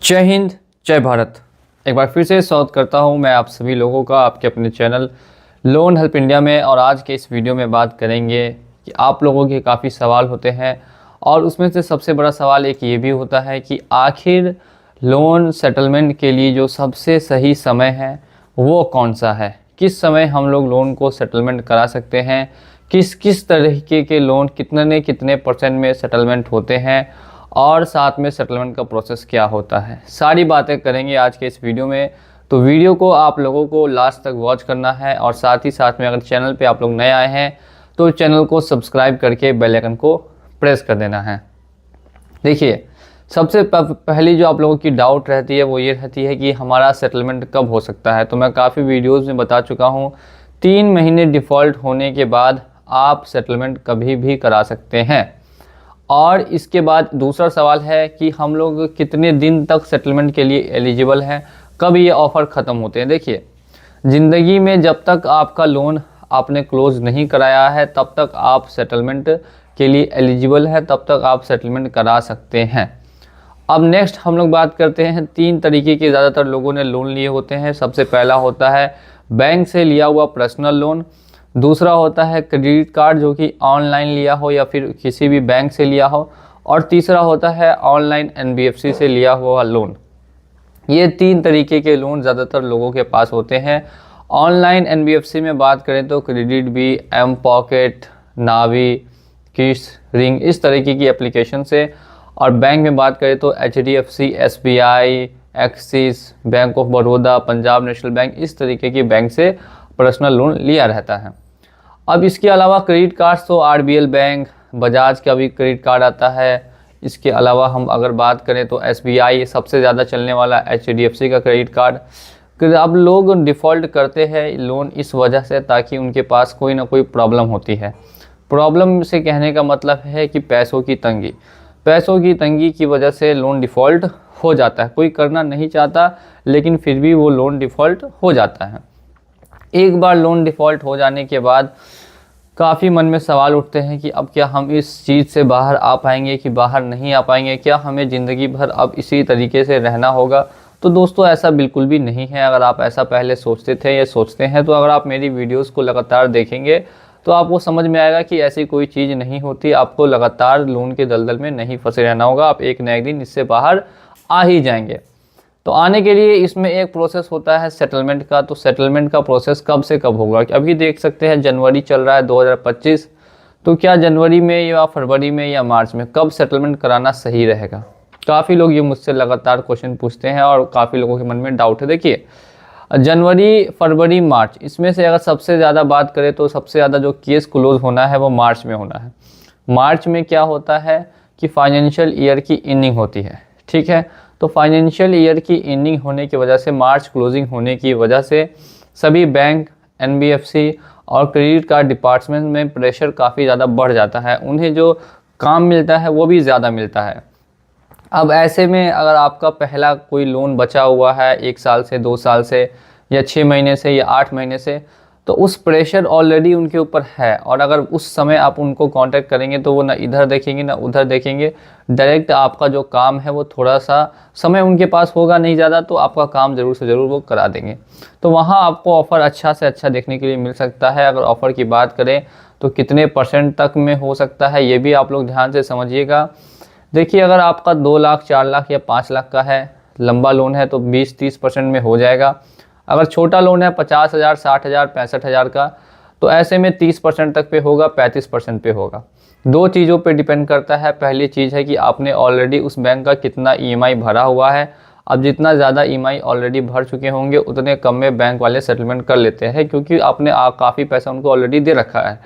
जय हिंद, जय भारत। एक बार फिर से स्वागत करता हूं मैं आप सभी लोगों का आपके अपने चैनल लोन हेल्प इंडिया में। और आज के इस वीडियो में बात करेंगे कि आप लोगों के काफ़ी सवाल होते हैं और उसमें से सबसे बड़ा सवाल एक ये भी होता है कि आखिर लोन सेटलमेंट के लिए जो सबसे सही समय है वो कौन सा है, किस समय हम लोग लोन को सेटलमेंट करा सकते हैं, किस किस तरीके के लोन कितने परसेंट में सेटलमेंट होते हैं और साथ में सेटलमेंट का प्रोसेस क्या होता है। सारी बातें करेंगे आज के इस वीडियो में। तो वीडियो को आप लोगों को लास्ट तक वॉच करना है और साथ ही साथ में अगर चैनल पे आप लोग नए आए हैं तो चैनल को सब्सक्राइब करके बेल आइकन को प्रेस कर देना है। देखिए, सबसे पहली जो आप लोगों की डाउट रहती है वो ये रहती है कि हमारा सेटलमेंट कब हो सकता है। तो मैं काफ़ी वीडियोज़ में बता चुका हूँ, 3 महीने डिफ़ॉल्ट होने के बाद आप सेटलमेंट कभी भी करा सकते हैं। और इसके बाद दूसरा सवाल है कि हम लोग कितने दिन तक सेटलमेंट के लिए एलिजिबल हैं, कब ये ऑफ़र ख़त्म होते हैं। देखिए, ज़िंदगी में जब तक आपका लोन आपने क्लोज़ नहीं कराया है तब तक आप सेटलमेंट के लिए एलिजिबल है, तब तक आप सेटलमेंट करा सकते हैं। अब नेक्स्ट हम लोग बात करते हैं, 3 तरीके के ज़्यादातर लोगों ने लोन लिए होते हैं। सबसे पहला होता है बैंक से लिया हुआ पर्सनल लोन, दूसरा होता है क्रेडिट कार्ड जो कि ऑनलाइन लिया हो या फिर किसी भी बैंक से लिया हो, और तीसरा होता है ऑनलाइन NBFC से लिया हुआ लोन। ये 3 तरीके के लोन ज़्यादातर लोगों के पास होते हैं। ऑनलाइन NBFC में बात करें तो क्रेडिट बी, एम पॉकेट, नावी, किस, रिंग, इस तरीके की एप्लीकेशन से। और बैंक में बात करें तो HDFC, SBI, axis, bank of Baroda, Punjab national bank, इस तरीके की बैंक से पर्सनल लोन लिया रहता है। अब इसके अलावा क्रेडिट कार्ड तो RBL बैंक, बजाज का भी क्रेडिट कार्ड आता है। इसके अलावा हम अगर बात करें तो SBI सबसे ज़्यादा चलने वाला, HDFC का क्रेडिट कार्ड। अब लोग डिफ़ॉल्ट करते हैं लोन इस वजह से ताकि उनके पास कोई ना कोई प्रॉब्लम होती है। प्रॉब्लम से कहने का मतलब है कि पैसों की तंगी की वजह से लोन डिफ़ॉल्ट हो जाता है। कोई करना नहीं चाहता लेकिन फिर भी वो लोन डिफ़ॉल्ट हो जाता है। एक बार लोन डिफ़ॉल्ट हो जाने के बाद काफ़ी मन में सवाल उठते हैं कि अब क्या हम इस चीज़ से बाहर आ पाएंगे कि बाहर नहीं आ पाएंगे, क्या हमें ज़िंदगी भर अब इसी तरीके से रहना होगा। तो दोस्तों, ऐसा बिल्कुल भी नहीं है। अगर आप ऐसा पहले सोचते थे या सोचते हैं तो अगर आप मेरी वीडियोस को लगातार देखेंगे तो आपको समझ में आएगा कि ऐसी कोई चीज़ नहीं होती। आपको लगातार लोन के दलदल में नहीं फंसे रहना होगा, आप एक न एक दिन इससे बाहर आ ही जाएंगे। तो आने के लिए इसमें एक प्रोसेस होता है सेटलमेंट का। तो सेटलमेंट का प्रोसेस कब से कब होगा, अभी देख सकते हैं जनवरी चल रहा है 2025। तो क्या जनवरी में या फरवरी में या मार्च में कब सेटलमेंट कराना सही रहेगा। काफ़ी लोग ये मुझसे लगातार क्वेश्चन पूछते हैं और काफ़ी लोगों के मन में डाउट है। देखिए, जनवरी, फरवरी, मार्च, इसमें से अगर सबसे ज़्यादा बात करें तो सबसे ज़्यादा जो केस क्लोज होना है वो मार्च में होना है। मार्च में क्या होता है कि फाइनेंशियल ईयर की एंडिंग होती है, ठीक है। तो फाइनेंशियल ईयर की एंडिंग होने की वजह से, मार्च क्लोजिंग होने की वजह से सभी बैंक, NBFC और क्रेडिट कार्ड डिपार्टमेंट में प्रेशर काफ़ी ज़्यादा बढ़ जाता है। उन्हें जो काम मिलता है वो भी ज़्यादा मिलता है। अब ऐसे में अगर आपका पहला कोई लोन बचा हुआ है 1 साल से, 2 साल से या 6 महीने से या 8 महीने से, तो उस प्रेशर ऑलरेडी उनके ऊपर है। और अगर उस समय आप उनको कांटेक्ट करेंगे तो वो ना इधर देखेंगे ना उधर देखेंगे, डायरेक्ट आपका जो काम है वो थोड़ा सा समय उनके पास होगा नहीं ज़्यादा, तो आपका काम ज़रूर से ज़रूर वो करा देंगे। तो वहाँ आपको ऑफ़र अच्छा से अच्छा देखने के लिए मिल सकता है। अगर ऑफ़र की बात करें तो कितने % तक में हो सकता है ये भी आप लोग ध्यान से समझिएगा। देखिए, अगर आपका 2 लाख, 4 लाख या 5 लाख का है, लंबा लोन है तो 20-30% में हो जाएगा। अगर छोटा लोन है 50,000, 60,000, 65,000 का, तो ऐसे में 30% तक पे होगा, 35% पे होगा। 2 चीज़ों पे डिपेंड करता है। पहली चीज़ है कि आपने ऑलरेडी उस बैंक का कितना EMI भरा हुआ है। अब जितना ज़्यादा EMI ऑलरेडी भर चुके होंगे उतने कम में बैंक वाले सेटलमेंट कर लेते हैं, क्योंकि आपने काफ़ी पैसा उनको ऑलरेडी दे रखा है।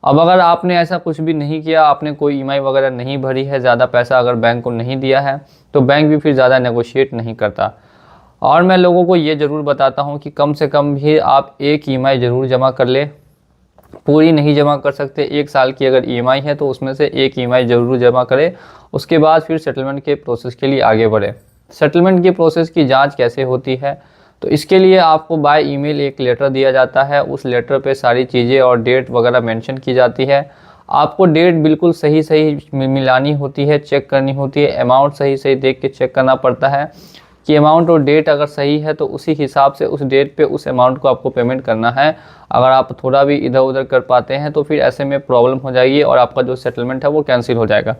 अब अगर आपने ऐसा कुछ भी नहीं किया, आपने कोई EMI वगैरह नहीं भरी है, ज़्यादा पैसा अगर बैंक को नहीं दिया है, तो बैंक भी फिर ज़्यादा नेगोशिएट नहीं करता। और मैं लोगों को ये ज़रूर बताता हूँ कि कम से कम भी आप एक EMI ज़रूर जमा कर ले। पूरी नहीं जमा कर सकते, 1 साल की अगर EMI है तो उसमें से एक EMI ज़रूर जमा करें। उसके बाद फिर सेटलमेंट के प्रोसेस के लिए आगे बढ़े। सेटलमेंट के प्रोसेस की जाँच कैसे होती है, तो इसके लिए आपको बाय ईमेल एक लेटर दिया जाता है। उस लेटर पे सारी चीज़ें और डेट वगैरह मेंशन की जाती है। आपको डेट बिल्कुल सही सही मिलानी होती है, चेक करनी होती है, अमाउंट सही सही देख के चेक करना पड़ता है कि अमाउंट और डेट अगर सही है तो उसी हिसाब से उस डेट पे उस अमाउंट को आपको पेमेंट करना है। अगर आप थोड़ा भी इधर उधर कर पाते हैं तो फिर ऐसे में प्रॉब्लम हो जाएगी और आपका जो सेटलमेंट है वो कैंसिल हो जाएगा।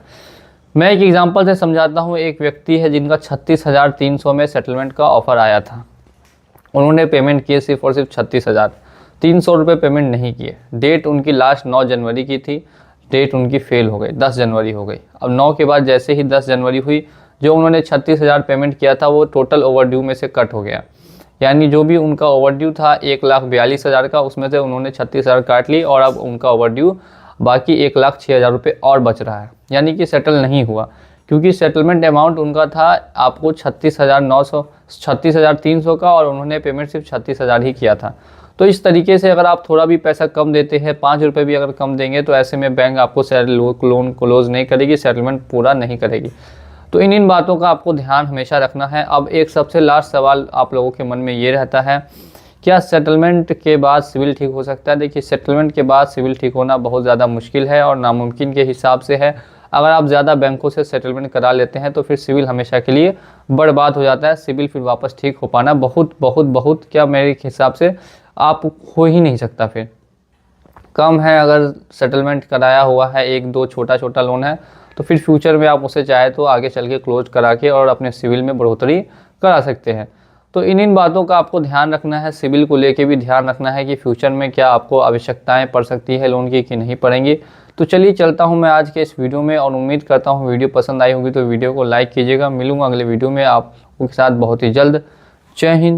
मैं एक एग्जांपल से समझाता हूँ। एक व्यक्ति है जिनका 36,300 में सेटलमेंट का ऑफ़र आया था। उन्होंने पेमेंट किए सिर्फ और सिर्फ 36,300 रुपये पेमेंट नहीं किए। डेट उनकी लास्ट 9 जनवरी की थी, डेट उनकी फेल हो गई, 10 जनवरी हो गई। अब 9 के बाद जैसे ही 10 जनवरी हुई, जो उन्होंने 36,000 पेमेंट किया था वो टोटल ओवरड्यू में से कट हो गया। यानी जो भी उनका ओवरड्यू था 1,42,000 का, उसमें से उन्होंने 36,000 काट ली और अब उनका ओवरड्यू बाकी 1,06,000 रुपये और बच रहा है। यानी कि सेटल नहीं हुआ, क्योंकि सेटलमेंट अमाउंट उनका था आपको 36,300 का और उन्होंने पेमेंट सिर्फ 36,000 ही किया था। तो इस तरीके से अगर आप थोड़ा भी पैसा कम देते हैं, 5 रुपये भी अगर कम देंगे, तो ऐसे में बैंक आपको लोन क्लोज नहीं करेगी, सेटलमेंट पूरा नहीं करेगी। तो इन बातों का आपको ध्यान हमेशा रखना है। अब एक सबसे लास्ट सवाल आप लोगों के मन में ये रहता है, क्या सेटलमेंट के बाद सिविल ठीक हो सकता है? देखिए, सेटलमेंट के बाद सिविल ठीक होना बहुत ज़्यादा मुश्किल है और नामुमकिन के हिसाब से है। अगर आप ज़्यादा बैंकों से सेटलमेंट करा लेते हैं तो फिर सिविल हमेशा के लिए बर्बाद हो जाता है। सिविल फिर वापस ठीक हो पाना बहुत बहुत बहुत क्या मेरे हिसाब से आप हो ही नहीं सकता। फिर कम है, अगर सेटलमेंट कराया हुआ है, 1-2 छोटा छोटा लोन है, तो फिर फ्यूचर में आप उसे चाहे तो आगे चल के क्लोज करा के और अपने सिविल में बढ़ोतरी करा सकते हैं। तो इन बातों का आपको ध्यान रखना है। सिविल को लेके भी ध्यान रखना है कि फ्यूचर में क्या आपको आवश्यकताएं पड़ सकती है लोन की कि नहीं पड़ेंगी। तो चलिए चलता हूं मैं आज के इस वीडियो में और उम्मीद करता हूं वीडियो पसंद आई होगी तो वीडियो को लाइक कीजिएगा। मिलूंगा अगले वीडियो में आपके साथ बहुत ही जल्द। जय हिंद।